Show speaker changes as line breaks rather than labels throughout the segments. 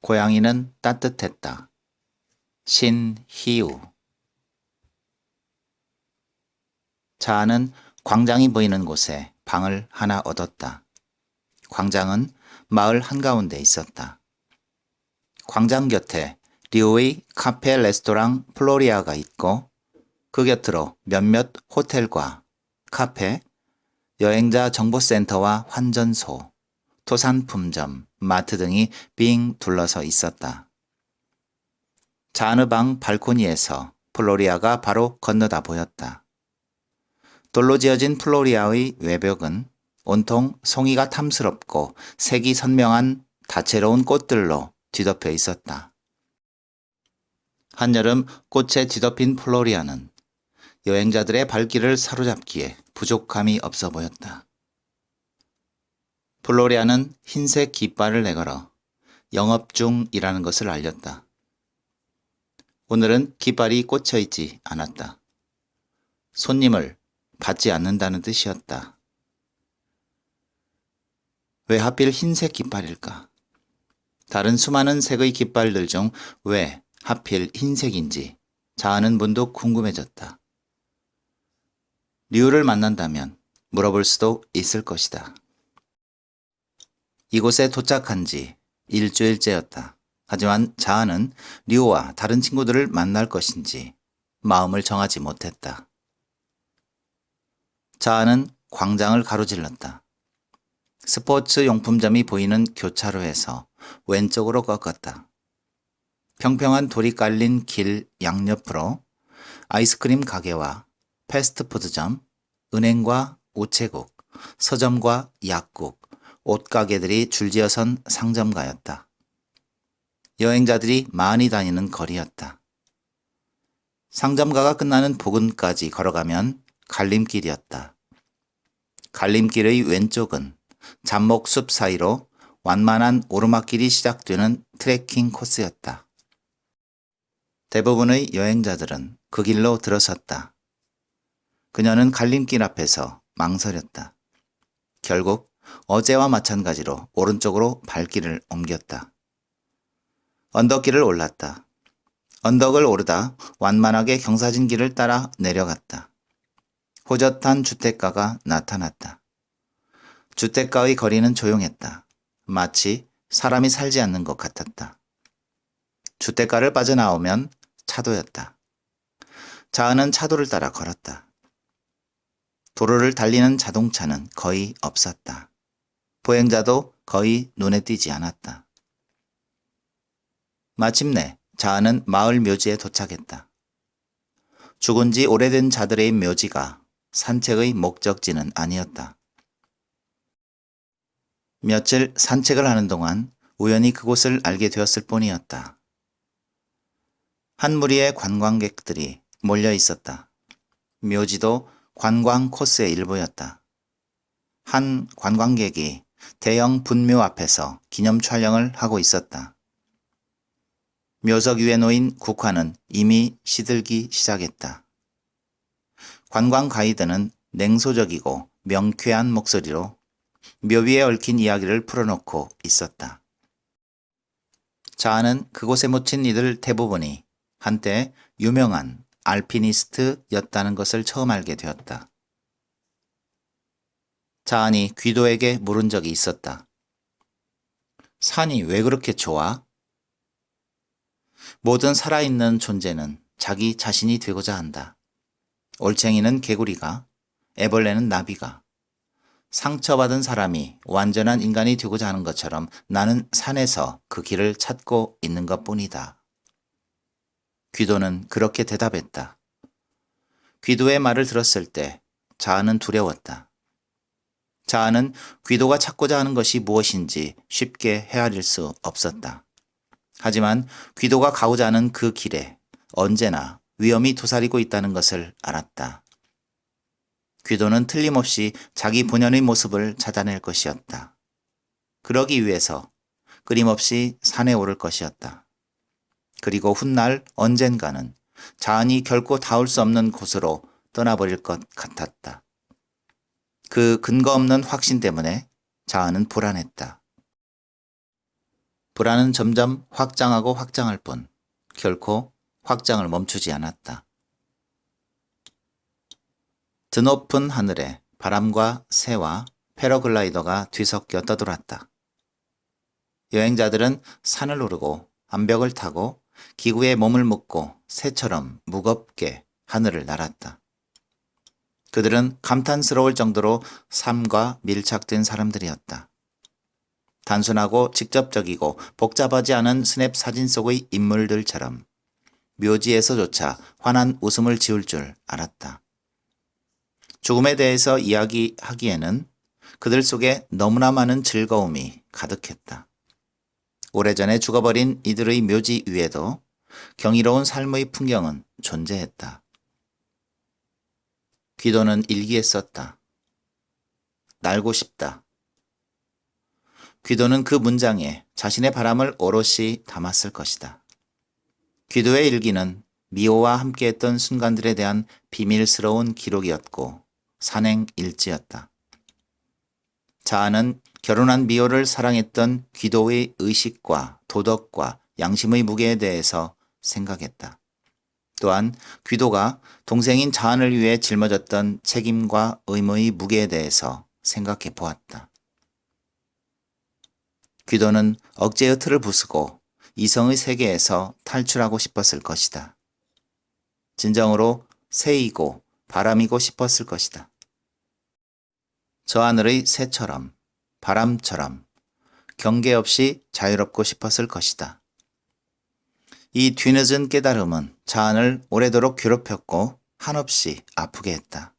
고양이는 따뜻했다. 신희우. 자아는 광장이 보이는 곳에 방을 하나 얻었다. 광장은 마을 한가운데 있었다. 광장 곁에 리오의 카페 레스토랑 플로리아가 있고 그 곁으로 몇몇 호텔과 카페, 여행자 정보센터와 환전소, 토산품점, 마트 등이 빙 둘러서 있었다. 자아의 방 발코니에서 플로리아가 바로 건너다 보였다. 돌로 지어진 플로리아의 외벽은 온통 송이가 탐스럽고 색이 선명한 다채로운 꽃들로 뒤덮여 있었다. 한여름 꽃에 뒤덮인 플로리아는 여행자들의 발길을 사로잡기에 부족함이 없어 보였다. 플로리아는 흰색 깃발을 내걸어 영업 중이라는 것을 알렸다. 오늘은 깃발이 꽂혀 있지 않았다. 손님을 받지 않는다는 뜻이었다. 왜 하필 흰색 깃발일까? 다른 수많은 색의 깃발들 중 왜 하필 흰색인지 자아는 문득 궁금해졌다. 류를 만난다면 물어볼 수도 있을 것이다. 이곳에 도착한 지 일주일째였다. 하지만 자아는 류와 다른 친구들을 만날 것인지 마음을 정하지 못했다. 자아는 광장을 가로질렀다. 스포츠 용품점이 보이는 교차로에서 왼쪽으로 꺾었다. 평평한 돌이 깔린 길 양옆으로 아이스크림 가게와 패스트푸드점, 은행과 우체국, 서점과 약국, 옷가게들이 줄지어선 상점가였다. 여행자들이 많이 다니는 거리였다. 상점가가 끝나는 부근까지 걸어가면 갈림길이었다. 갈림길의 왼쪽은 잡목숲 사이로 완만한 오르막길이 시작되는 트레킹 코스였다. 대부분의 여행자들은 그 길로 들어섰다. 그녀는 갈림길 앞에서 망설였다. 결국 어제와 마찬가지로 오른쪽으로 발길을 옮겼다. 언덕길을 올랐다. 언덕을 오르다 완만하게 경사진 길을 따라 내려갔다. 호젓한 주택가가 나타났다. 주택가의 거리는 조용했다. 마치 사람이 살지 않는 것 같았다. 주택가를 빠져나오면 차도였다. 자아는 차도를 따라 걸었다. 도로를 달리는 자동차는 거의 없었다. 보행자도 거의 눈에 띄지 않았다. 마침내 자아는 마을 묘지에 도착했다. 죽은 지 오래된 자들의 묘지가 산책의 목적지는 아니었다. 며칠 산책을 하는 동안 우연히 그곳을 알게 되었을 뿐이었다. 한 무리의 관광객들이 몰려 있었다. 묘지도 관광 코스의 일부였다. 한 관광객이 대형 분묘 앞에서 기념 촬영을 하고 있었다. 묘석 위에 놓인 국화는 이미 시들기 시작했다. 관광 가이드는 냉소적이고 명쾌한 목소리로 묘 위에 얽힌 이야기를 풀어놓고 있었다. 자아는 그곳에 묻힌 이들 대부분이 한때 유명한 알피니스트였다는 것을 처음 알게 되었다. 자아는 귀도에게 물은 적이 있었다. 산이 왜 그렇게 좋아? 모든 살아있는 존재는 자기 자신이 되고자 한다. 올챙이는 개구리가, 애벌레는 나비가, 상처받은 사람이 완전한 인간이 되고자 하는 것처럼 나는 산에서 그 길을 찾고 있는 것뿐이다. 귀도는 그렇게 대답했다. 귀도의 말을 들었을 때 자아는 두려웠다. 자아는 귀도가 찾고자 하는 것이 무엇인지 쉽게 헤아릴 수 없었다. 하지만 귀도가 가고자 하는 그 길에 언제나 위험이 도사리고 있다는 것을 알았다. 귀도는 틀림없이 자기 본연의 모습을 찾아낼 것이었다. 그러기 위해서 끊임없이 산에 오를 것이었다. 그리고 훗날 언젠가는 자아는 결코 닿을 수 없는 곳으로 떠나버릴 것 같았다. 그 근거 없는 확신 때문에 자아는 불안했다. 불안은 점점 확장하고 확장할 뿐 결코 확장을 멈추지 않았다. 드높은 하늘에 바람과 새와 패러글라이더가 뒤섞여 떠돌았다. 여행자들은 산을 오르고 암벽을 타고 기구에 몸을 묶고 새처럼 무겁게 하늘을 날았다. 그들은 감탄스러울 정도로 삶과 밀착된 사람들이었다. 단순하고 직접적이고 복잡하지 않은 스냅 사진 속의 인물들처럼 묘지에서조차 환한 웃음을 지을 줄 알았다. 죽음에 대해서 이야기하기에는 그들 속에 너무나 많은 즐거움이 가득했다. 오래전에 죽어버린 이들의 묘지 위에도 경이로운 삶의 풍경은 존재했다. 귀도는 일기에 썼다. 날고 싶다. 귀도는 그 문장에 자신의 바람을 오롯이 담았을 것이다. 귀도의 일기는 미호와 함께했던 순간들에 대한 비밀스러운 기록이었고 산행 일지였다. 자아는 결혼한 미호를 사랑했던 귀도의 의식과 도덕과 양심의 무게에 대해서 생각했다. 또한 귀도가 동생인 자한을 위해 짊어졌던 책임과 의무의 무게에 대해서 생각해 보았다. 귀도는 억제의 틀을 부수고 이성의 세계에서 탈출하고 싶었을 것이다. 진정으로 새이고 바람이고 싶었을 것이다. 저 하늘의 새처럼 바람처럼 경계 없이 자유롭고 싶었을 것이다. 이 뒤늦은 깨달음은 자한을 오래도록 괴롭혔고 한없이 아프게 했다.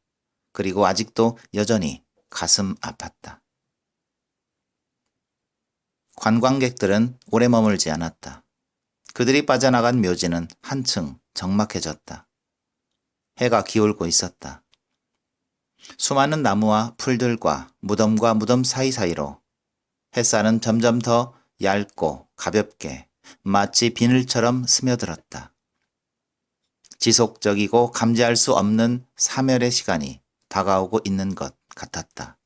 그리고 아직도 여전히 가슴 아팠다. 관광객들은 오래 머물지 않았다. 그들이 빠져나간 묘지는 한층 적막해졌다. 해가 기울고 있었다. 수많은 나무와 풀들과 무덤과 무덤 사이사이로 햇살은 점점 더 얇고 가볍게 마치 비늘처럼 스며들었다. 지속적이고 감지할 수 없는 사멸의 시간이 다가오고 있는 것 같았다.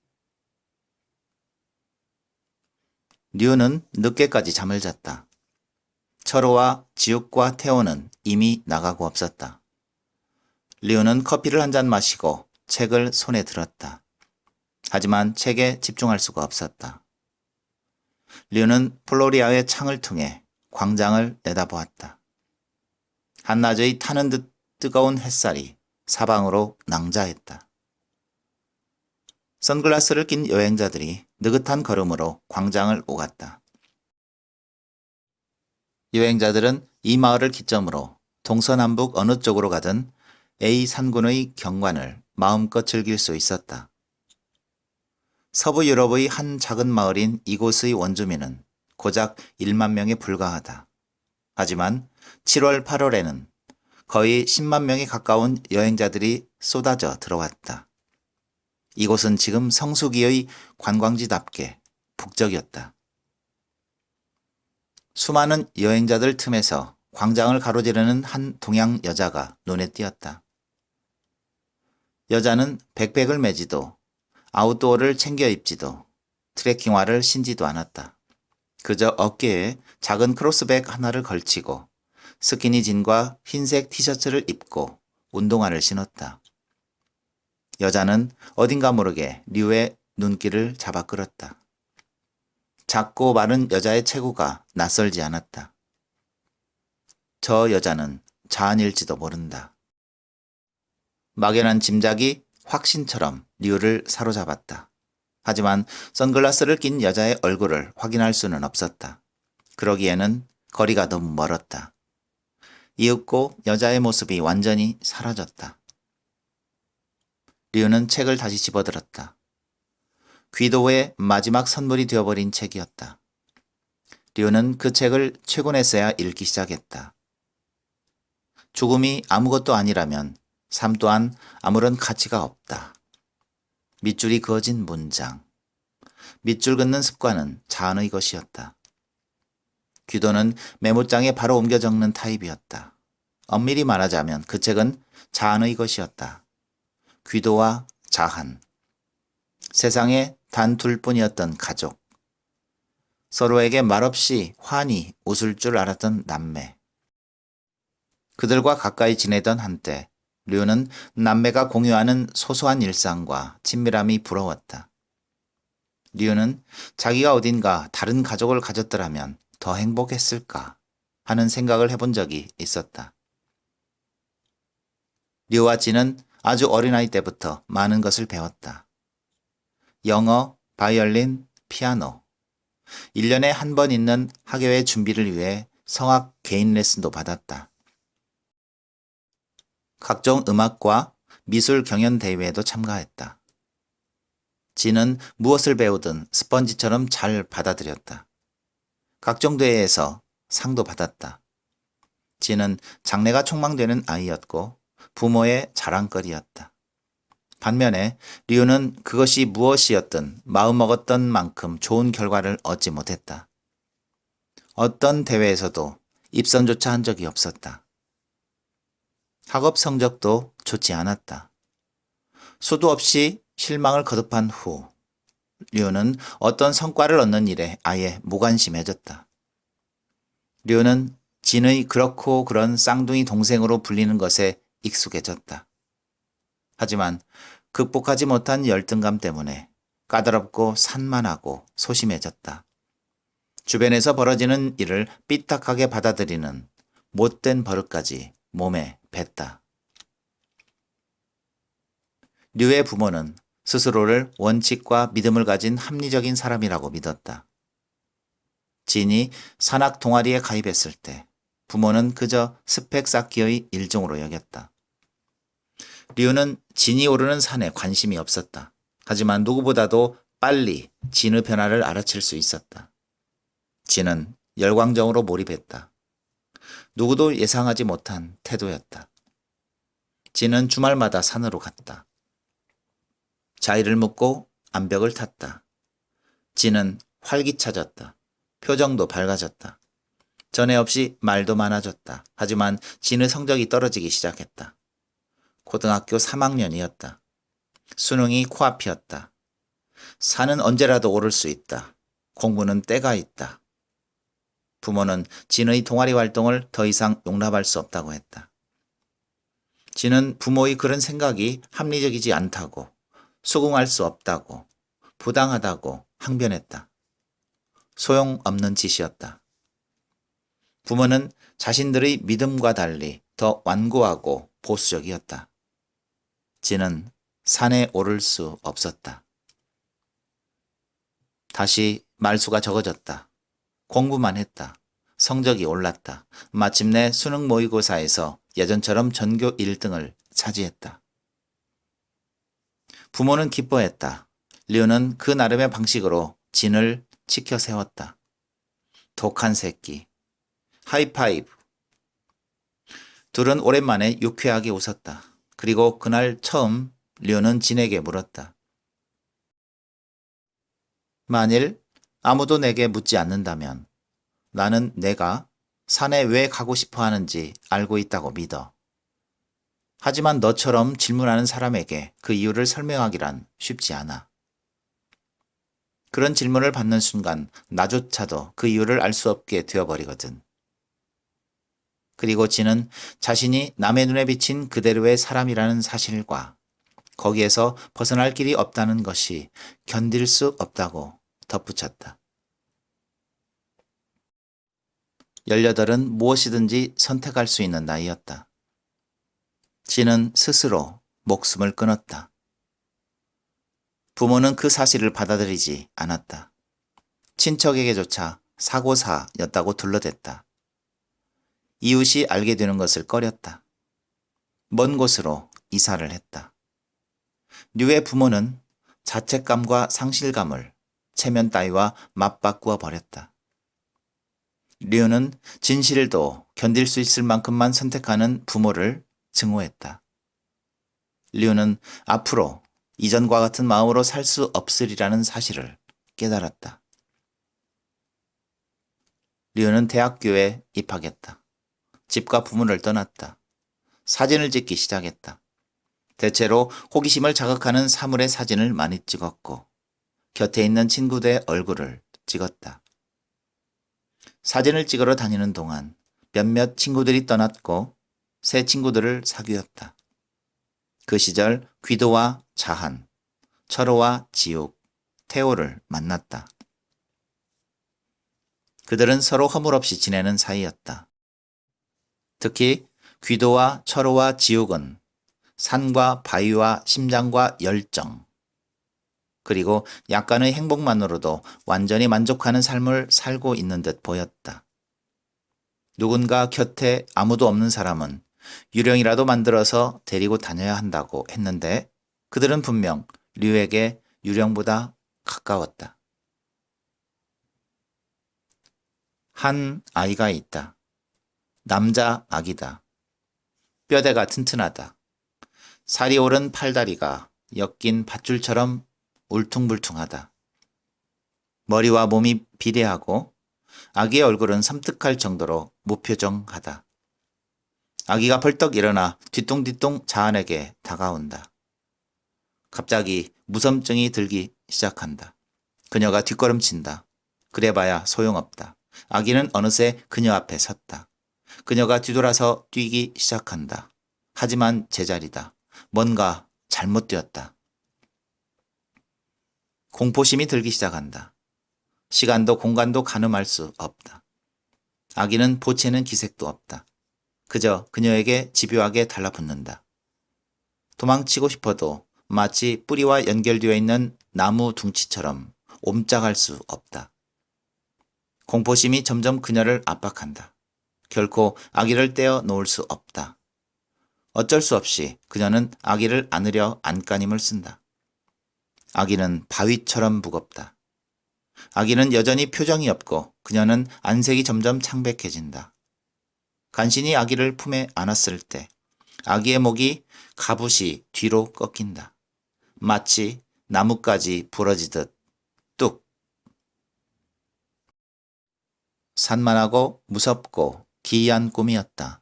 류는 늦게까지 잠을 잤다. 철호와 지욱과 태호는 이미 나가고 없었다. 류는 커피를 한 잔 마시고 책을 손에 들었다. 하지만 책에 집중할 수가 없었다. 류는 플로리아의 창을 통해 광장을 내다보았다. 한낮의 타는 듯 뜨거운 햇살이 사방으로 낭자했다. 선글라스를 낀 여행자들이 느긋한 걸음으로 광장을 오갔다. 여행자들은 이 마을을 기점으로 동서남북 어느 쪽으로 가든 A 산군의 경관을 마음껏 즐길 수 있었다. 서부 유럽의 한 작은 마을인 이곳의 원주민은 고작 1만 명에 불과하다. 하지만 7월, 8월에는 거의 10만 명에 가까운 여행자들이 쏟아져 들어왔다. 이곳은 지금 성수기의 관광지답게 북적였다. 수많은 여행자들 틈에서 광장을 가로지르는 한 동양 여자가 눈에 띄었다. 여자는 백팩을 메지도 아웃도어를 챙겨 입지도 트레킹화를 신지도 않았다. 그저 어깨에 작은 크로스백 하나를 걸치고 스키니진과 흰색 티셔츠를 입고 운동화를 신었다. 여자는 어딘가 모르게 류의 눈길을 잡아 끌었다. 작고 마른 여자의 체구가 낯설지 않았다. 저 여자는 자한일지도 모른다. 막연한 짐작이 확신처럼 류를 사로잡았다. 하지만 선글라스를 낀 여자의 얼굴을 확인할 수는 없었다. 그러기에는 거리가 너무 멀었다. 이윽고 여자의 모습이 완전히 사라졌다. 류는 책을 다시 집어들었다. 귀도의 마지막 선물이 되어버린 책이었다. 류는 그 책을 최곤에서야 읽기 시작했다. 죽음이 아무것도 아니라면 삶 또한 아무런 가치가 없다. 밑줄이 그어진 문장. 밑줄 긋는 습관은 자한의 것이었다. 귀도는 메모장에 바로 옮겨 적는 타입이었다. 엄밀히 말하자면 그 책은 자한의 것이었다. 귀도와 자한. 세상에 단 둘뿐이었던 가족. 서로에게 말없이 환히 웃을 줄 알았던 남매. 그들과 가까이 지내던 한때 류는 남매가 공유하는 소소한 일상과 친밀함이 부러웠다. 류는 자기가 어딘가 다른 가족을 가졌더라면 더 행복했을까 하는 생각을 해본 적이 있었다. 류와 진은 아주 어린아이 때부터 많은 것을 배웠다. 영어, 바이올린, 피아노. 1년에 한 번 있는 학예회 준비를 위해 성악 개인 레슨도 받았다. 각종 음악과 미술 경연 대회에도 참가했다. 진은 무엇을 배우든 스펀지처럼 잘 받아들였다. 각종 대회에서 상도 받았다. 진은 장래가 촉망되는 아이였고 부모의 자랑거리였다. 반면에 류는 그것이 무엇이었든 마음먹었던 만큼 좋은 결과를 얻지 못했다. 어떤 대회에서도 입선조차 한 적이 없었다. 학업 성적도 좋지 않았다. 수도 없이 실망을 거듭한 후 류는 어떤 성과를 얻는 일에 아예 무관심해졌다. 류는 진의 그렇고 그런 쌍둥이 동생으로 불리는 것에 익숙해졌다. 하지만 극복하지 못한 열등감 때문에 까다롭고 산만하고 소심해졌다. 주변에서 벌어지는 일을 삐딱하게 받아들이는 못된 버릇까지 몸에 뱄다. 류의 부모는 스스로를 원칙과 믿음을 가진 합리적인 사람이라고 믿었다. 진이 산악 동아리에 가입했을 때 부모는 그저 스펙 쌓기의 일종으로 여겼다. 류는 진이 오르는 산에 관심이 없었다. 하지만 누구보다도 빨리 진의 변화를 알아챌 수 있었다. 진은 열광적으로 몰입했다. 누구도 예상하지 못한 태도였다. 진은 주말마다 산으로 갔다. 자의를 묻고 암벽을 탔다. 진은 활기차졌다. 표정도 밝아졌다. 전에 없이 말도 많아졌다. 하지만 진의 성적이 떨어지기 시작했다. 고등학교 3학년이었다. 수능이 코앞이었다. 산은 언제라도 오를 수 있다. 공부는 때가 있다. 부모는 진의 동아리 활동을 더 이상 용납할 수 없다고 했다. 진은 부모의 그런 생각이 합리적이지 않다고, 수긍할 수 없다고, 부당하다고 항변했다. 소용없는 짓이었다. 부모는 자신들의 믿음과 달리 더 완고하고 보수적이었다. 진은 산에 오를 수 없었다. 다시 말수가 적어졌다. 공부만 했다. 성적이 올랐다. 마침내 수능 모의고사에서 예전처럼 전교 1등을 차지했다. 부모는 기뻐했다. 류는 그 나름의 방식으로 진을 지켜 세웠다. 독한 새끼. 하이파이브. 둘은 오랜만에 유쾌하게 웃었다. 그리고 그날 처음 류는 진에게 물었다. 만일 아무도 내게 묻지 않는다면 나는 내가 산에 왜 가고 싶어 하는지 알고 있다고 믿어. 하지만 너처럼 질문하는 사람에게 그 이유를 설명하기란 쉽지 않아. 그런 질문을 받는 순간 나조차도 그 이유를 알 수 없게 되어버리거든. 그리고 진은 자신이 남의 눈에 비친 그대로의 사람이라는 사실과 거기에서 벗어날 길이 없다는 것이 견딜 수 없다고 덧붙였다. 18은 무엇이든지 선택할 수 있는 나이였다. 진은 스스로 목숨을 끊었다. 부모는 그 사실을 받아들이지 않았다. 친척에게조차 사고사였다고 둘러댔다. 이웃이 알게 되는 것을 꺼렸다. 먼 곳으로 이사를 했다. 류의 부모는 자책감과 상실감을 체면 따위와 맞바꾸어 버렸다. 류는 진실도 견딜 수 있을 만큼만 선택하는 부모를 증오했다. 류는 앞으로 이전과 같은 마음으로 살 수 없으리라는 사실을 깨달았다. 류는 대학교에 입학했다. 집과 부모를 떠났다. 사진을 찍기 시작했다. 대체로 호기심을 자극하는 사물의 사진을 많이 찍었고 곁에 있는 친구들의 얼굴을 찍었다. 사진을 찍으러 다니는 동안 몇몇 친구들이 떠났고 새 친구들을 사귀었다. 그 시절 귀도와 자한, 철호와 지옥, 태호를 만났다. 그들은 서로 허물없이 지내는 사이였다. 특히 귀도와 철호와 지옥은 산과 바위와 심장과 열정, 그리고 약간의 행복만으로도 완전히 만족하는 삶을 살고 있는 듯 보였다. 누군가 곁에 아무도 없는 사람은 유령이라도 만들어서 데리고 다녀야 한다고 했는데 그들은 분명 류에게 유령보다 가까웠다. 한 아이가 있다. 남자 아기다. 뼈대가 튼튼하다. 살이 오른 팔다리가 엮인 밧줄처럼 울퉁불퉁하다. 머리와 몸이 비례하고 아기의 얼굴은 섬뜩할 정도로 무표정하다. 아기가 벌떡 일어나 뒤뚱뒤뚱 자안에게 다가온다. 갑자기 무섬증이 들기 시작한다. 그녀가 뒷걸음친다. 그래봐야 소용없다. 아기는 어느새 그녀 앞에 섰다. 그녀가 뒤돌아서 뛰기 시작한다. 하지만 제자리다. 뭔가 잘못되었다. 공포심이 들기 시작한다. 시간도 공간도 가늠할 수 없다. 아기는 보채는 기색도 없다. 그저 그녀에게 집요하게 달라붙는다. 도망치고 싶어도 마치 뿌리와 연결되어 있는 나무 둥치처럼 옴짝할 수 없다. 공포심이 점점 그녀를 압박한다. 결코 아기를 떼어 놓을 수 없다. 어쩔 수 없이 그녀는 아기를 안으려 안간힘을 쓴다. 아기는 바위처럼 무겁다. 아기는 여전히 표정이 없고 그녀는 안색이 점점 창백해진다. 간신히 아기를 품에 안았을 때 아기의 목이 가붓이 뒤로 꺾인다. 마치 나뭇가지 부러지듯 뚝. 산만하고 무섭고 기이한 꿈이었다.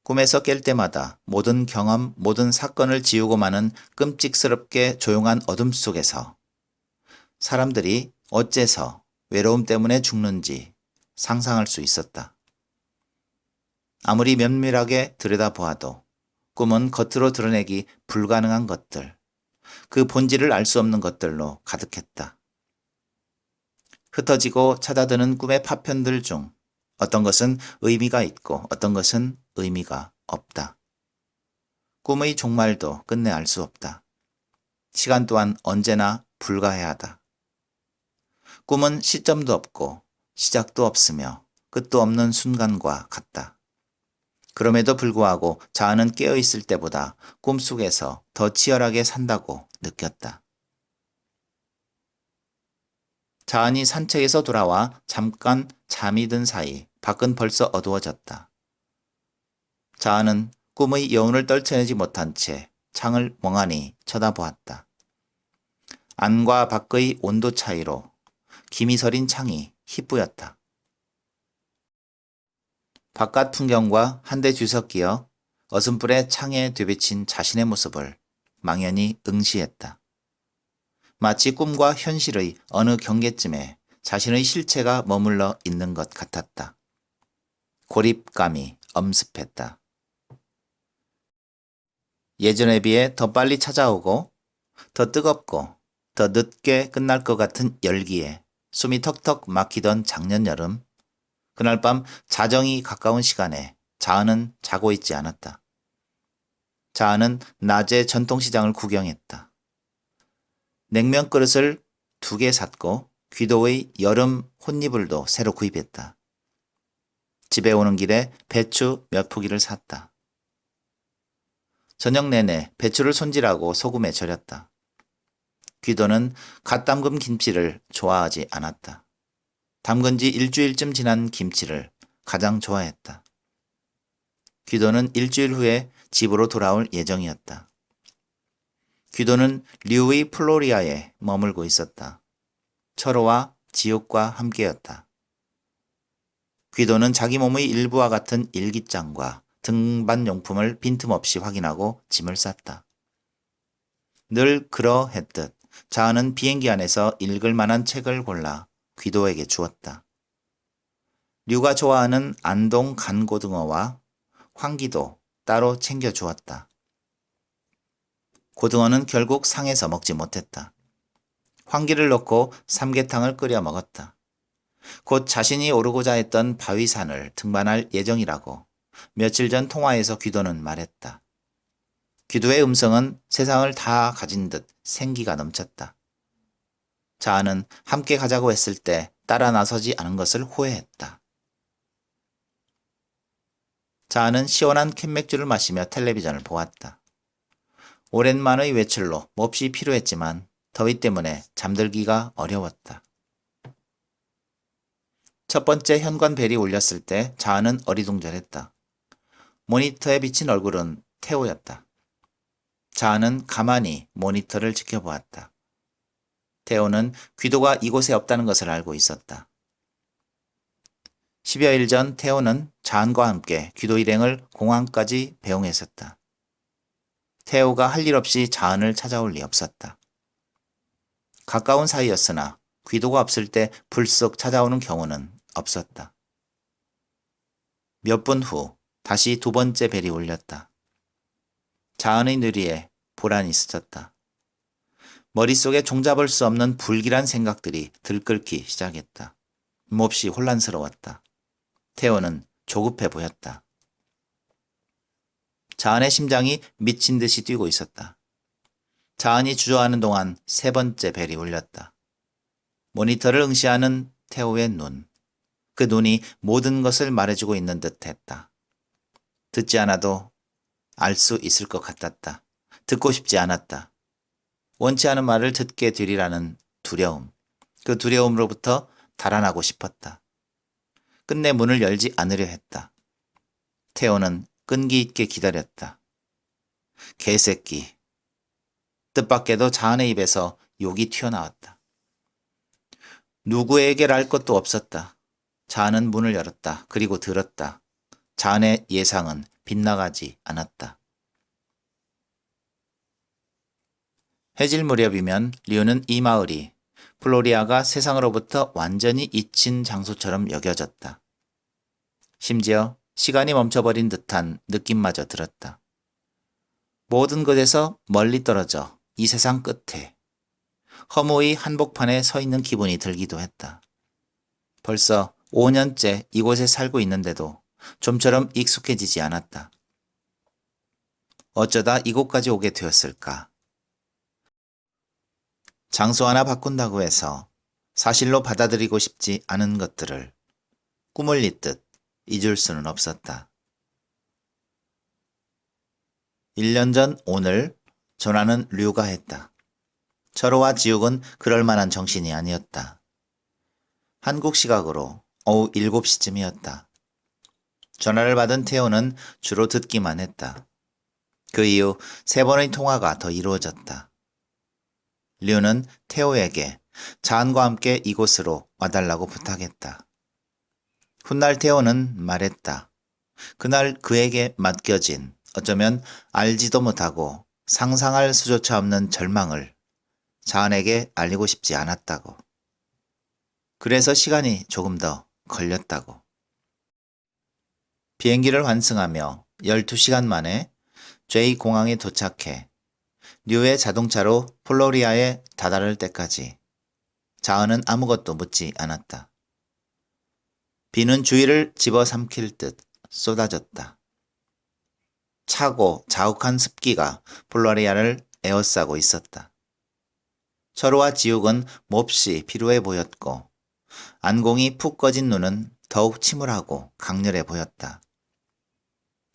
꿈에서 깰 때마다 모든 경험, 모든 사건을 지우고 마는 끔찍스럽게 조용한 어둠 속에서 사람들이 어째서 외로움 때문에 죽는지 상상할 수 있었다. 아무리 면밀하게 들여다보아도 꿈은 겉으로 드러내기 불가능한 것들, 그 본질을 알 수 없는 것들로 가득했다. 흩어지고 찾아드는 꿈의 파편들 중 어떤 것은 의미가 있고 어떤 것은 의미가 없다. 꿈의 종말도 끝내 알 수 없다. 시간 또한 언제나 불가해하다. 꿈은 시점도 없고 시작도 없으며 끝도 없는 순간과 같다. 그럼에도 불구하고 자아는 깨어있을 때보다 꿈속에서 더 치열하게 산다고 느꼈다. 자안이 산책에서 돌아와 잠깐 잠이 든 사이 밖은 벌써 어두워졌다. 자안은 꿈의 여운을 떨쳐내지 못한 채 창을 멍하니 쳐다보았다. 안과 밖의 온도 차이로 김이 서린 창이 희뿌였다. 바깥 풍경과 한데 뒤섞여 어슴풀에 창에 되비친 자신의 모습을 망연히 응시했다. 마치 꿈과 현실의 어느 경계쯤에 자신의 실체가 머물러 있는 것 같았다. 고립감이 엄습했다. 예전에 비해 더 빨리 찾아오고 더 뜨겁고 더 늦게 끝날 것 같은 열기에 숨이 턱턱 막히던 작년 여름, 그날 밤 자정이 가까운 시간에 자은은 자고 있지 않았다. 자은은 낮에 전통시장을 구경했다. 냉면 그릇을 2개 샀고 귀도의 여름 혼이불도 새로 구입했다. 집에 오는 길에 배추 몇 포기를 샀다. 저녁 내내 배추를 손질하고 소금에 절였다. 귀도는 갓 담근 김치를 좋아하지 않았다. 담근 지 일주일쯤 지난 김치를 가장 좋아했다. 귀도는 일주일 후에 집으로 돌아올 예정이었다. 귀도는 류의 플로리아에 머물고 있었다. 철호와 지옥과 함께였다. 귀도는 자기 몸의 일부와 같은 일기장과 등반용품을 빈틈없이 확인하고 짐을 쌌다. 늘 그러했듯 자은은 비행기 안에서 읽을 만한 책을 골라 귀도에게 주었다. 류가 좋아하는 안동 간고등어와 황기도 따로 챙겨주었다. 고등어는 결국 상해서 먹지 못했다. 황기를 넣고 삼계탕을 끓여 먹었다. 곧 자신이 오르고자 했던 바위산을 등반할 예정이라고 며칠 전 통화에서 귀도는 말했다. 귀도의 음성은 세상을 다 가진 듯 생기가 넘쳤다. 자아는 함께 가자고 했을 때 따라 나서지 않은 것을 후회했다. 자아는 시원한 캔맥주를 마시며 텔레비전을 보았다. 오랜만의 외출로 몹시 피로했지만 더위 때문에 잠들기가 어려웠다. 첫 번째 현관벨이 울렸을 때 자아는 어리둥절했다. 모니터에 비친 얼굴은 태호였다. 자아는 가만히 모니터를 지켜보았다. 태호는 귀도가 이곳에 없다는 것을 알고 있었다. 10여일 전 태호는 자안과 함께 귀도 일행을 공항까지 배웅했었다. 태호가 할 일 없이 자안을 찾아올 리 없었다. 가까운 사이였으나 귀도가 없을 때 불쑥 찾아오는 경우는 없었다. 몇 분 후 다시 두 번째 벨이 울렸다. 자안의 뇌리에 보란이 스쳤다. 머릿속에 종잡을 수 없는 불길한 생각들이 들끓기 시작했다. 몹시 혼란스러웠다. 태호는 조급해 보였다. 자안의 심장이 미친 듯이 뛰고 있었다. 자안이 주저하는 동안 세 번째 벨이 울렸다. 모니터를 응시하는 태호의 눈. 그 눈이 모든 것을 말해주고 있는 듯 했다. 듣지 않아도 알 수 있을 것 같았다. 듣고 싶지 않았다. 원치 않은 말을 듣게 되리라는 두려움. 그 두려움으로부터 달아나고 싶었다. 끝내 문을 열지 않으려 했다. 태호는 끈기 있게 기다렸다. 개새끼. 뜻밖에도 자안의 입에서 욕이 튀어나왔다. 누구에게랄 것도 없었다. 자안은 문을 열었다. 그리고 들었다. 자안의 예상은 빗나가지 않았다. 해질 무렵이면 류는 이 마을이 플로리아가 세상으로부터 완전히 잊힌 장소처럼 여겨졌다. 심지어 시간이 멈춰버린 듯한 느낌마저 들었다. 모든 것에서 멀리 떨어져 이 세상 끝에 허무의 한복판에 서 있는 기분이 들기도 했다. 벌써 5년째 이곳에 살고 있는데도 좀처럼 익숙해지지 않았다. 어쩌다 이곳까지 오게 되었을까? 장소 하나 바꾼다고 해서 사실로 받아들이고 싶지 않은 것들을 꿈을 잇듯 잊을 수는 없었다. 1년 전 오늘 전화는 류가 했다. 철호와 지욱은 그럴 만한 정신이 아니었다. 한국 시각으로 오후 7시쯤이었다. 전화를 받은 태호는 주로 듣기만 했다. 그 이후 3번의 통화가 더 이루어졌다. 류는 태호에게 자안과 함께 이곳으로 와달라고 부탁했다. 훗날 태호는 말했다. 그날 그에게 맡겨진 어쩌면 알지도 못하고 상상할 수조차 없는 절망을 자안에게 알리고 싶지 않았다고. 그래서 시간이 조금 더 걸렸다고. 비행기를 환승하며 12시간 만에 J 공항에 도착해 류의 자동차로 플로리아에 다다를 때까지 자은은 아무것도 묻지 않았다. 비는 주위를 집어삼킬 듯 쏟아졌다. 차고 자욱한 습기가 플로리아를 에워싸고 있었다. 철호와 지욱은 몹시 피로해 보였고 안공이 푹 꺼진 눈은 더욱 침울하고 강렬해 보였다.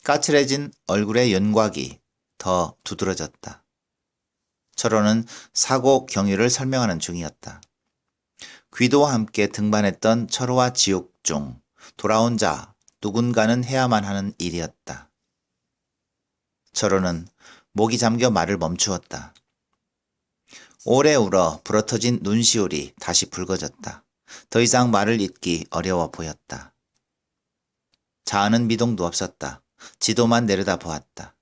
까칠해진 얼굴의 윤곽이 더 두드러졌다. 철호는 사고 경위를 설명하는 중이었다. 귀도와 함께 등반했던 철호와 지욱 중 돌아온 자 누군가는 해야만 하는 일이었다. 철호는 목이 잠겨 말을 멈추었다. 오래 울어 불어터진 눈시울이 다시 붉어졌다. 더 이상 말을 잇기 어려워 보였다. 자아는 미동도 없었다. 지도만 내려다 보았다.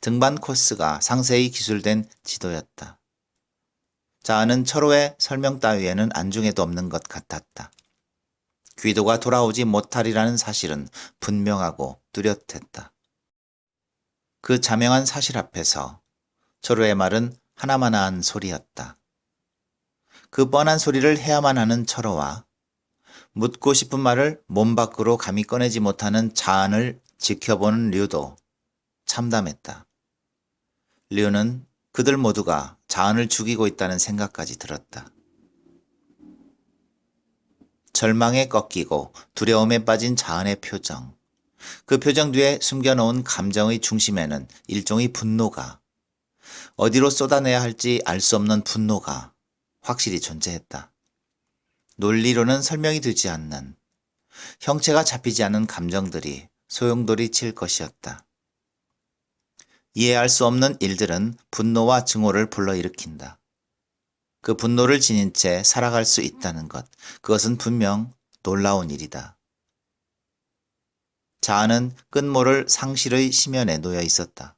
등반 코스가 상세히 기술된 지도였다. 자아는 철호의 설명 따위에는 안중에도 없는 것 같았다. 귀도가 돌아오지 못하리라는 사실은 분명하고 뚜렷했다. 그 자명한 사실 앞에서 철호의 말은 하나마나한 소리였다. 그 뻔한 소리를 해야만 하는 철호와 묻고 싶은 말을 몸 밖으로 감히 꺼내지 못하는 자안을 지켜보는 류도 참담했다. 류는 그들 모두가 자안을 죽이고 있다는 생각까지 들었다. 절망에 꺾이고 두려움에 빠진 자안의 표정. 그 표정 뒤에 숨겨놓은 감정의 중심에는 일종의 분노가, 어디로 쏟아내야 할지 알 수 없는 분노가 확실히 존재했다. 논리로는 설명이 되지 않는, 형체가 잡히지 않은 감정들이 소용돌이 칠 것이었다. 이해할 수 없는 일들은 분노와 증오를 불러일으킨다. 그 분노를 지닌 채 살아갈 수 있다는 것, 그것은 분명 놀라운 일이다. 자아는 끝모를 상실의 심연에 놓여 있었다.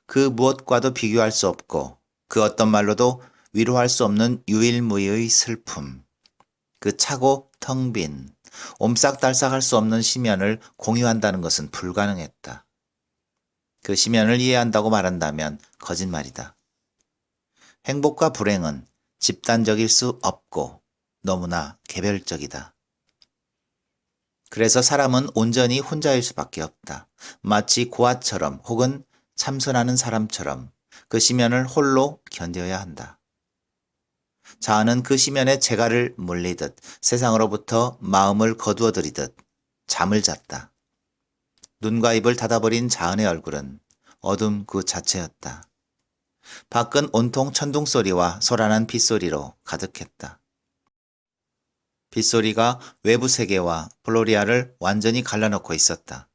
그 무엇과도 비교할 수 없고 그 어떤 말로도 위로할 수 없는 유일무이의 슬픔, 그 차고 텅 빈, 옴싹달싹할 수 없는 심연을 공유한다는 것은 불가능했다. 그 심연을 이해한다고 말한다면 거짓말이다. 행복과 불행은 집단적일 수 없고 너무나 개별적이다. 그래서 사람은 온전히 혼자일 수밖에 없다. 마치 고아처럼 혹은 참선하는 사람처럼 그 심연을 홀로 견뎌야 한다. 자아는 그 심연에 재갈을 물리듯 세상으로부터 마음을 거두어들이듯 잠을 잤다. 눈과 입을 닫아버린 자은의 얼굴은 어둠 그 자체였다. 밖은 온통 천둥소리와 소란한 빗소리로 가득했다. 빗소리가 외부 세계와 플로리아를 완전히 갈라놓고 있었다.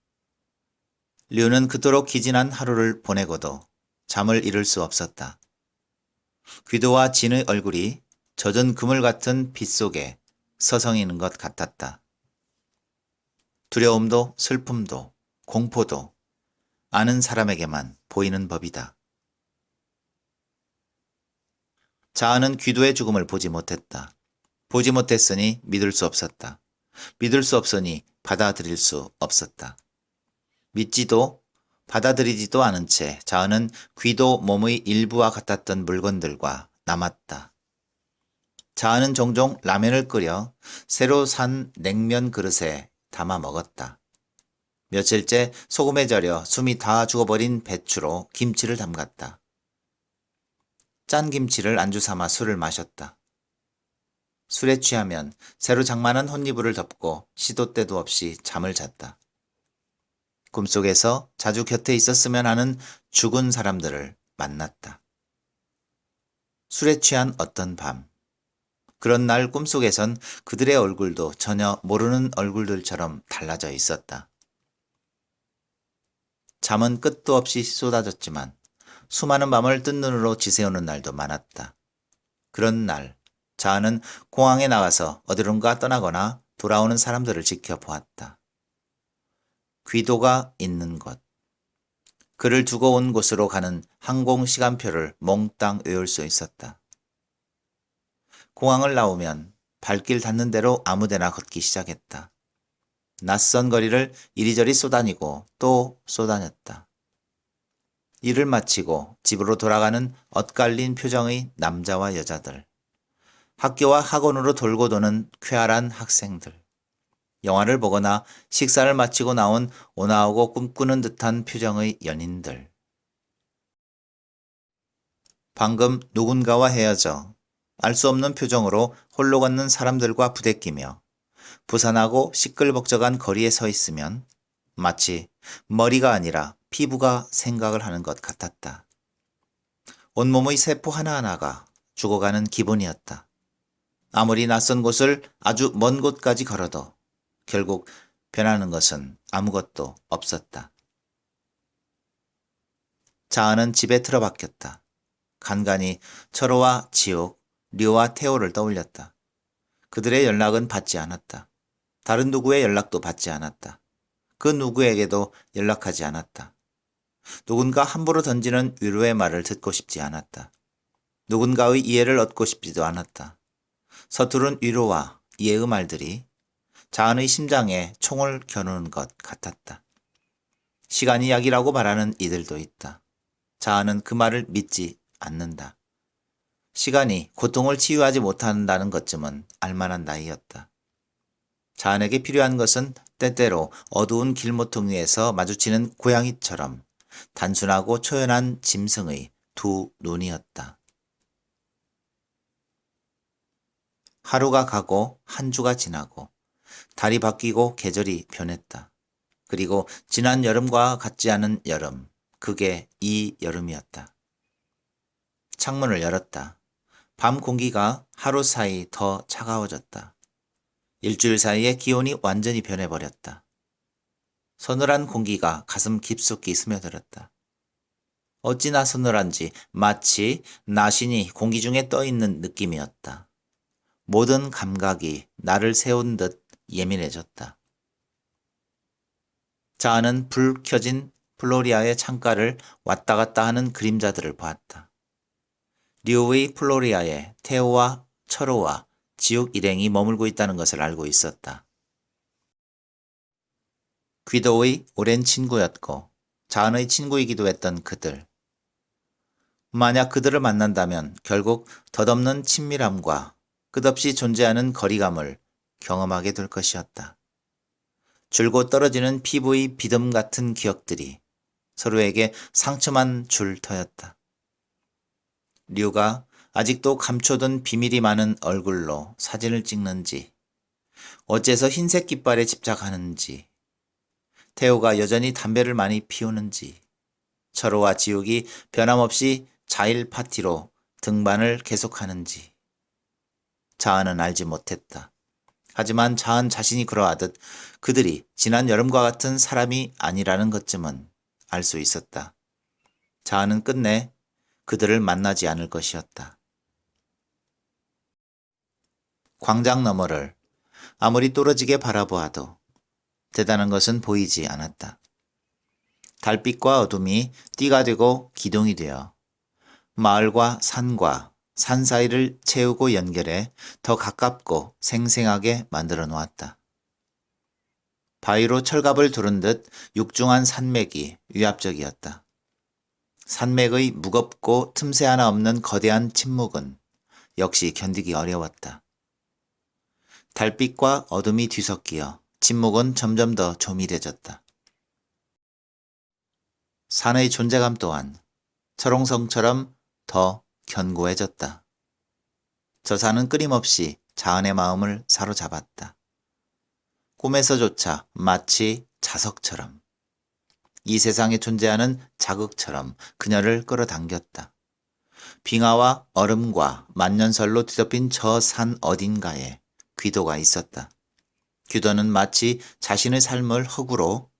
류는 그토록 기진한 하루를 보내고도 잠을 이룰 수 없었다. 귀도와 진의 얼굴이 젖은 그물 같은 빛 속에 서성이는 것 같았다. 두려움도 슬픔도 공포도 아는 사람에게만 보이는 법이다. 자아는 귀도의 죽음을 보지 못했다. 보지 못했으니 믿을 수 없었다. 믿을 수 없으니 받아들일 수 없었다. 믿지도 받아들이지도 않은 채 자아는 귀도 몸의 일부와 같았던 물건들과 남았다. 자아는 종종 라면을 끓여 새로 산 냉면 그릇에 담아 먹었다. 며칠째 소금에 절여 숨이 다 죽어버린 배추로 김치를 담갔다. 짠 김치를 안주 삼아 술을 마셨다. 술에 취하면 새로 장만한 혼이불을 덮고 시도 때도 없이 잠을 잤다. 꿈속에서 자주 곁에 있었으면 하는 죽은 사람들을 만났다. 술에 취한 어떤 밤, 그런 날 꿈속에선 그들의 얼굴도 전혀 모르는 얼굴들처럼 달라져 있었다. 잠은 끝도 없이 쏟아졌지만 수많은 밤을 뜬 눈으로 지새우는 날도 많았다. 그런 날, 자아는 공항에 나가서 어디론가 떠나거나 돌아오는 사람들을 지켜보았다. 귀도가 있는 곳, 그를 두고 온 곳으로 가는 항공 시간표를 몽땅 외울 수 있었다. 공항을 나오면 발길 닿는 대로 아무데나 걷기 시작했다. 낯선 거리를 이리저리 쏘다니고 또 쏘다녔다. 일을 마치고 집으로 돌아가는 엇갈린 표정의 남자와 여자들, 학교와 학원으로 돌고 도는 쾌활한 학생들, 영화를 보거나 식사를 마치고 나온 온화하고 꿈꾸는 듯한 표정의 연인들, 방금 누군가와 헤어져 알 수 없는 표정으로 홀로 걷는 사람들과 부대끼며 부산하고 시끌벅적한 거리에 서 있으면 마치 머리가 아니라 피부가 생각을 하는 것 같았다. 온몸의 세포 하나하나가 죽어가는 기분이었다. 아무리 낯선 곳을 아주 먼 곳까지 걸어도 결국 변하는 것은 아무것도 없었다. 자아는 집에 틀어박혔다. 간간히 철호와 지옥, 류와 태호를 떠올렸다. 그들의 연락은 받지 않았다. 다른 누구의 연락도 받지 않았다. 그 누구에게도 연락하지 않았다. 누군가 함부로 던지는 위로의 말을 듣고 싶지 않았다. 누군가의 이해를 얻고 싶지도 않았다. 서투른 위로와 이해의 말들이 자은의 심장에 총을 겨누는 것 같았다. 시간이 약이라고 말하는 이들도 있다. 자은은 그 말을 믿지 않는다. 시간이 고통을 치유하지 못한다는 것쯤은 알만한 나이였다. 자은에게 필요한 것은 때때로 어두운 길모퉁 위에서 마주치는 고양이처럼 단순하고 초연한 짐승의 두 눈이었다. 하루가 가고 한 주가 지나고 달이 바뀌고 계절이 변했다. 그리고 지난 여름과 같지 않은 여름, 그게 이 여름이었다. 창문을 열었다. 밤 공기가 하루 사이 더 차가워졌다. 일주일 사이에 기온이 완전히 변해버렸다. 서늘한 공기가 가슴 깊숙이 스며들었다. 어찌나 서늘한지 마치 나신이 공기 중에 떠있는 느낌이었다. 모든 감각이 나를 세운 듯 예민해졌다. 자아는 불 켜진 플로리아의 창가를 왔다 갔다 하는 그림자들을 보았다. 리우의 플로리아에 테오와 철호와 지옥 일행이 머물고 있다는 것을 알고 있었다. 귀도의 오랜 친구였고 자은의 친구이기도 했던 그들. 만약 그들을 만난다면 결국 덧없는 친밀함과 끝없이 존재하는 거리감을 경험하게 될 것이었다. 줄곧 떨어지는 피부의 비듬 같은 기억들이 서로에게 상처만 줄 터였다. 류가 아직도 감춰둔 비밀이 많은 얼굴로 사진을 찍는지, 어째서 흰색 깃발에 집착하는지, 태호가 여전히 담배를 많이 피우는지, 철호와 지욱이 변함없이 자일 파티로 등반을 계속하는지 자은은 알지 못했다. 하지만 자은 자신이 그러하듯 그들이 지난 여름과 같은 사람이 아니라는 것쯤은 알 수 있었다. 자은은 끝내 그들을 만나지 않을 것이었다. 광장 너머를 아무리 뚫어지게 바라보아도 대단한 것은 보이지 않았다. 달빛과 어둠이 띠가 되고 기둥이 되어 마을과 산과 산 사이를 채우고 연결해 더 가깝고 생생하게 만들어 놓았다. 바위로 철갑을 두른 듯 육중한 산맥이 위압적이었다. 산맥의 무겁고 틈새 하나 없는 거대한 침묵은 역시 견디기 어려웠다. 달빛과 어둠이 뒤섞이어 침묵은 점점 더 조밀해졌다. 산의 존재감 또한 철옹성처럼 더 견고해졌다. 저 산은 끊임없이 자은의 마음을 사로잡았다. 꿈에서조차 마치 자석처럼, 이 세상에 존재하는 자극처럼 그녀를 끌어당겼다. 빙하와 얼음과 만년설로 뒤덮인 저 산 어딘가에 귀도가 있었다. 귀도는 마치 자신의 삶을 흙으로,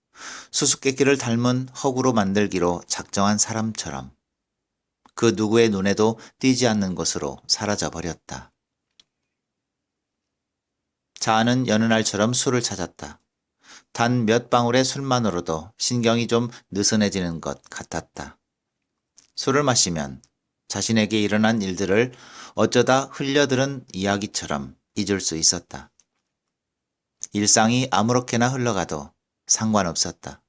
수수께끼를 닮은 흙으로 만들기로 작정한 사람처럼 그 누구의 눈에도 띄지 않는 곳으로 사라져 버렸다. 자아는 여느 날처럼 술을 찾았다. 단 몇 방울의 술만으로도 신경이 좀 느슨해지는 것 같았다. 술을 마시면 자신에게 일어난 일들을 어쩌다 흘려들은 이야기처럼 잊을 수 있었다. 일상이 아무렇게나 흘러가도 상관없었다.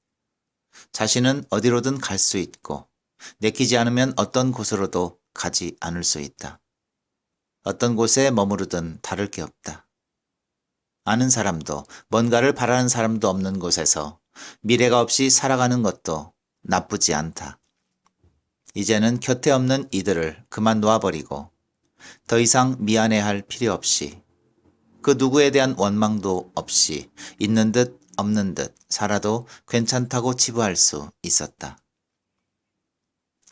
자신은 어디로든 갈 수 있고 내키지 않으면 어떤 곳으로도 가지 않을 수 있다. 어떤 곳에 머무르든 다를 게 없다. 아는 사람도 뭔가를 바라는 사람도 없는 곳에서 미래가 없이 살아가는 것도 나쁘지 않다. 이제는 곁에 없는 이들을 그만 놓아버리고 더 이상 미안해할 필요 없이 그 누구에 대한 원망도 없이 있는 듯 없는 듯 살아도 괜찮다고 치부할 수 있었다.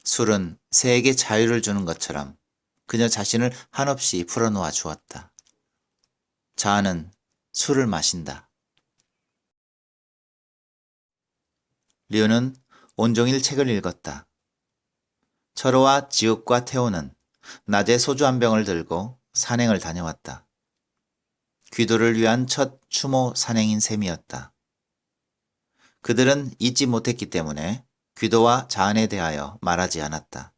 술은 새에게 자유를 주는 것처럼 그녀 자신을 한없이 풀어놓아 주었다. 자아는 술을 마신다. 류는 온종일 책을 읽었다. 철호와 지욱과 태호는 낮에 소주 한 병을 들고 산행을 다녀왔다. 귀도를 위한 첫 추모 산행인 셈이었다. 그들은 잊지 못했기 때문에 귀도와 자은에 대하여 말하지 않았다.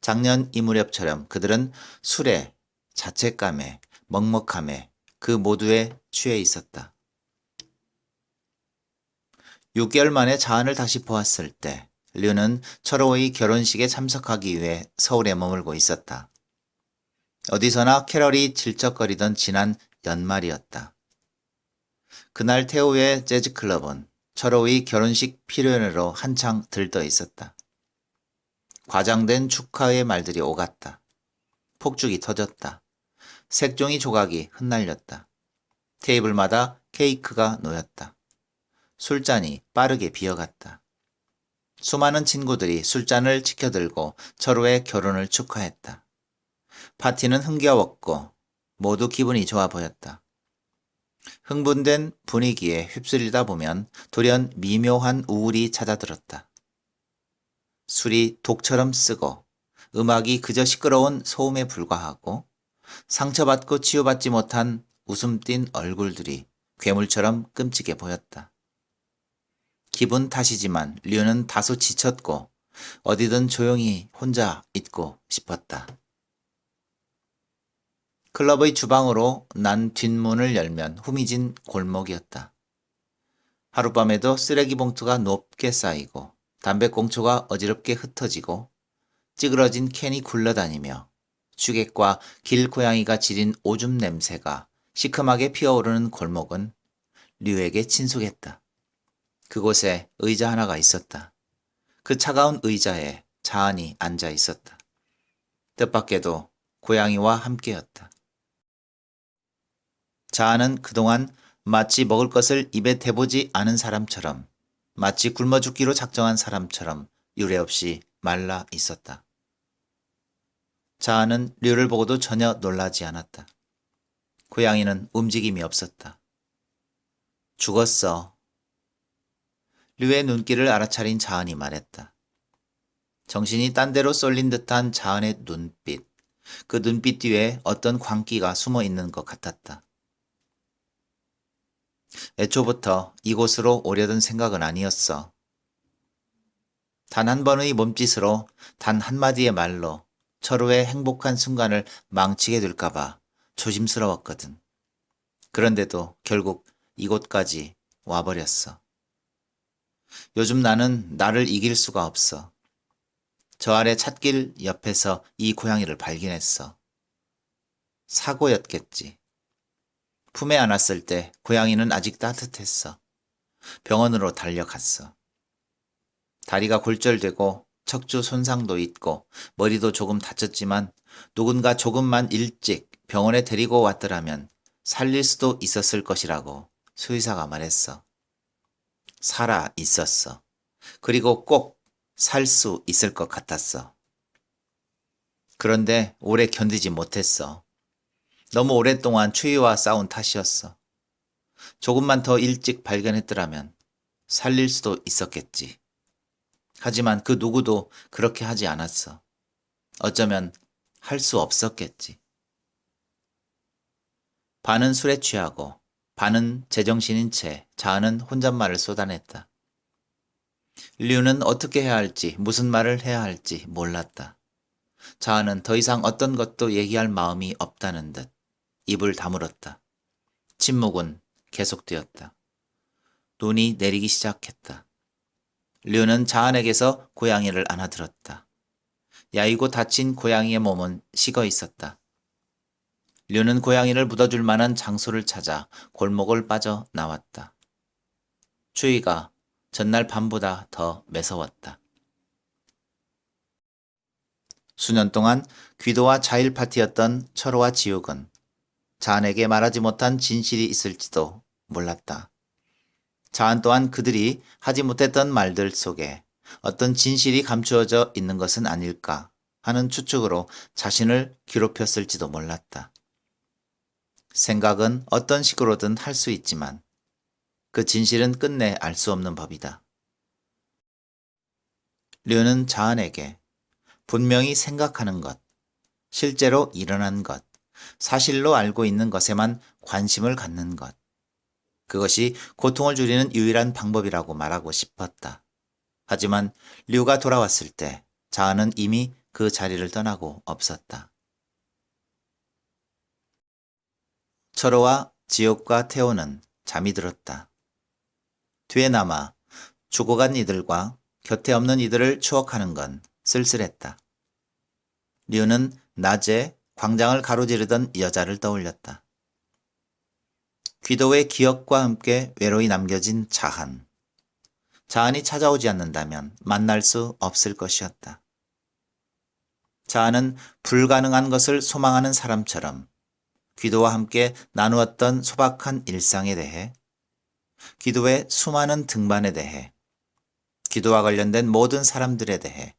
작년 이 무렵처럼 그들은 술에, 자책감에, 먹먹함에 그 모두에 취해 있었다. 6개월 만에 자은을 다시 보았을 때 류는 철호의 결혼식에 참석하기 위해 서울에 머물고 있었다. 어디서나 캐럴이 질척거리던 지난 연말이었다. 그날 태우의 재즈클럽은 철호의 결혼식 피련회로 한창 들떠 있었다. 과장된 축하의 말들이 오갔다. 폭죽이 터졌다. 색종이 조각이 흩날렸다. 테이블마다 케이크가 놓였다. 술잔이 빠르게 비어갔다. 수많은 친구들이 술잔을 치켜들고 철호의 결혼을 축하했다. 파티는 흥겨웠고 모두 기분이 좋아 보였다. 흥분된 분위기에 휩쓸리다 보면 돌연 미묘한 우울이 찾아들었다. 술이 독처럼 쓰고 음악이 그저 시끄러운 소음에 불과하고 상처받고 치유받지 못한 웃음 띤 얼굴들이 괴물처럼 끔찍해 보였다. 기분 탓이지만 류는 다소 지쳤고 어디든 조용히 혼자 있고 싶었다. 클럽의 주방으로 난 뒷문을 열면 후미진 골목이었다. 하룻밤에도 쓰레기 봉투가 높게 쌓이고 담배꽁초가 어지럽게 흩어지고 찌그러진 캔이 굴러다니며 주객과 길고양이가 지린 오줌 냄새가 시큼하게 피어오르는 골목은 류에게 친숙했다. 그곳에 의자 하나가 있었다. 그 차가운 의자에 자은이 앉아 있었다. 뜻밖에도 고양이와 함께였다. 자은은 그동안 마치 먹을 것을 입에 대보지 않은 사람처럼, 마치 굶어 죽기로 작정한 사람처럼 유례없이 말라 있었다. 자은은 류를 보고도 전혀 놀라지 않았다. 고양이는 움직임이 없었다. 죽었어. 류의 눈길을 알아차린 자은이 말했다. 정신이 딴 데로 쏠린 듯한 자은의 눈빛, 그 눈빛 뒤에 어떤 광기가 숨어 있는 것 같았다. 애초부터 이곳으로 오려던 생각은 아니었어. 단 한 번의 몸짓으로, 단 한마디의 말로 철호의 행복한 순간을 망치게 될까봐 조심스러웠거든. 그런데도 결국 이곳까지 와버렸어. 요즘 나는 나를 이길 수가 없어. 저 아래 찻길 옆에서 이 고양이를 발견했어. 사고였겠지. 품에 안았을 때 고양이는 아직 따뜻했어. 병원으로 달려갔어. 다리가 골절되고 척추 손상도 있고 머리도 조금 다쳤지만 누군가 조금만 일찍 병원에 데리고 왔더라면 살릴 수도 있었을 것이라고 수의사가 말했어. 살아 있었어. 그리고 꼭 살 수 있을 것 같았어. 그런데 오래 견디지 못했어. 너무 오랫동안 추위와 싸운 탓이었어. 조금만 더 일찍 발견했더라면 살릴 수도 있었겠지. 하지만 그 누구도 그렇게 하지 않았어. 어쩌면 할 수 없었겠지. 반은 술에 취하고 반은 제정신인 채 자은은 혼잣말을 쏟아냈다. 류는 어떻게 해야 할지, 무슨 말을 해야 할지 몰랐다. 자은은 더 이상 어떤 것도 얘기할 마음이 없다는 듯 입을 다물었다. 침묵은 계속되었다. 눈이 내리기 시작했다. 류는 자은에게서 고양이를 안아들었다. 야이고 다친 고양이의 몸은 식어 있었다. 류는 고양이를 묻어줄 만한 장소를 찾아 골목을 빠져 나왔다. 추위가 전날 밤보다 더 매서웠다. 수년 동안 귀도와 자일 파티였던 철호와 지욱은 자은에게 말하지 못한 진실이 있을지도 몰랐다. 자은 또한 그들이 하지 못했던 말들 속에 어떤 진실이 감추어져 있는 것은 아닐까 하는 추측으로 자신을 괴롭혔을지도 몰랐다. 생각은 어떤 식으로든 할 수 있지만 그 진실은 끝내 알 수 없는 법이다. 류는 자은에게 분명히 생각하는 것, 실제로 일어난 것, 사실로 알고 있는 것에만 관심을 갖는 것, 그것이 고통을 줄이는 유일한 방법이라고 말하고 싶었다. 하지만 류가 돌아왔을 때 자은은 이미 그 자리를 떠나고 없었다. 철호와 지옥과 태호는 잠이 들었다. 뒤에 남아 죽어간 이들과 곁에 없는 이들을 추억하는 건 쓸쓸했다. 류는 낮에 광장을 가로지르던 여자를 떠올렸다. 귀도의 기억과 함께 외로이 남겨진 자한. 자한이 찾아오지 않는다면 만날 수 없을 것이었다. 자한은 불가능한 것을 소망하는 사람처럼 귀도와 함께 나누었던 소박한 일상에 대해, 귀도의 수많은 등반에 대해, 귀도와 관련된 모든 사람들에 대해,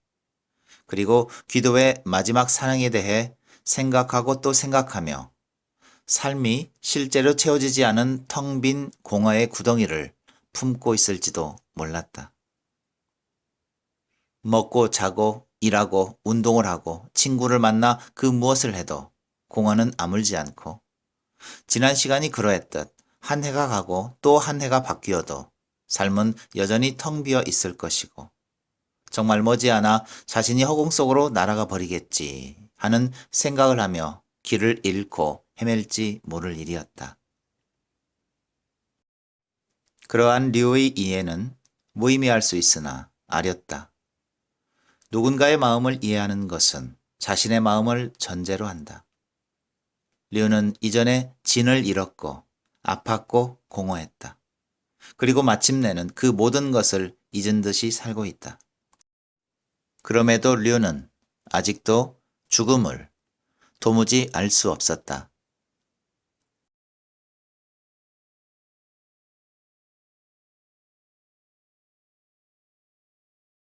그리고 귀도의 마지막 사랑에 대해 생각하고 또 생각하며 삶이 실제로 채워지지 않은 텅 빈 공허의 구덩이를 품고 있을지도 몰랐다. 먹고 자고 일하고 운동을 하고 친구를 만나 그 무엇을 해도 공허는 아물지 않고, 지난 시간이 그러했듯 한 해가 가고 또 한 해가 바뀌어도 삶은 여전히 텅 비어 있을 것이고, 정말 머지않아 자신이 허공 속으로 날아가 버리겠지 하는 생각을 하며 길을 잃고 헤맬지 모를 일이었다. 그러한 류의 이해는 무의미할 수 있으나 아렸다. 누군가의 마음을 이해하는 것은 자신의 마음을 전제로 한다. 류는 이전에 진을 잃었고 아팠고 공허했다. 그리고 마침내는 그 모든 것을 잊은 듯이 살고 있다. 그럼에도 류는 아직도 죽음을 도무지 알 수 없었다.